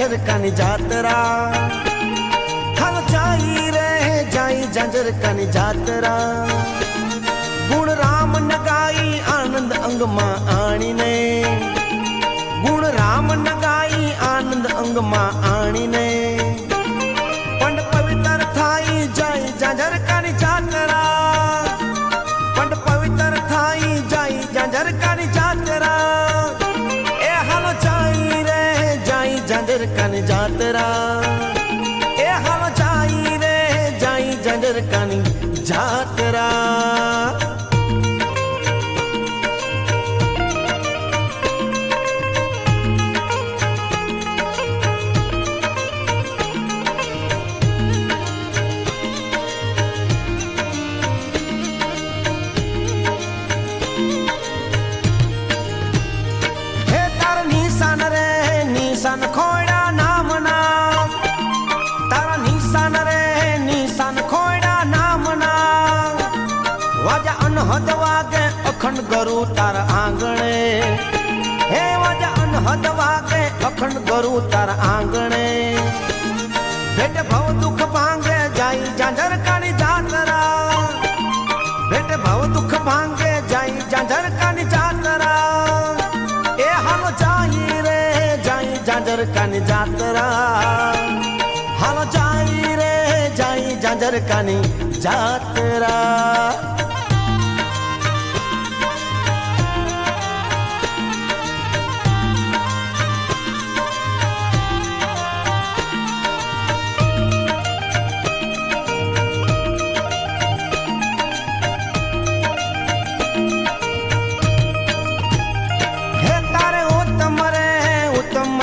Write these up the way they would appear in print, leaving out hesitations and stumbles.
झांझर कानी जातरा हाल जाई रे जाई झांझर कानी जातरा गुण राम नगाई आनंद अंग मां आणी ने गुण राम नगाई आनंद अंग मां आणी ने पंड पवित्र थाई जाई झांझर कानी जातरा पंड पवित्र थाई जाई झांझर कानी जातरा ए हाल जाई रे जाई झांझर कानी जातरा ए हाल जाई रे जाई झांझर कानी जातरा निशान खोड़ा नाम नाम तारा निशान रे निशान खोड़ा नाम नाम वाजा अनहद वागे अखंड गरु तारा आंगणे हे वाजा अनहद वागे अखंड गरु तारा आंगणे भेट भव दुख भांगे जाई झांझर कानी जातरा भेट भव दुख भांगे जाई झांझर कानी जातरा ए हाल जाई झांझर कानी जातरा हाल जाई रे जाई झांझर कानी जातरा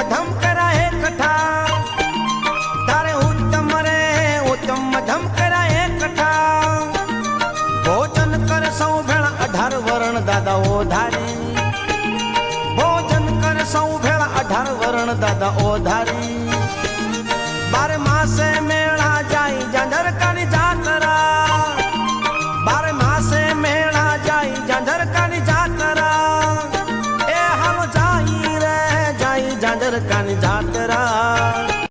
धम कराए कथा तारे उत्तम रे उत्तम धम कराए कथा भोजन कर सौ भेड़ा 18 वरण दादा ओ धारी भोजन कर सौ भेड़ा 18 वरण दादा ओ धारी 12 मासे मेला जाई झांझर कानी जातरा 12 मासे मेला जाई झांझर कानी जातरा ए हम जाई रे जाई झांझर कानी जातरा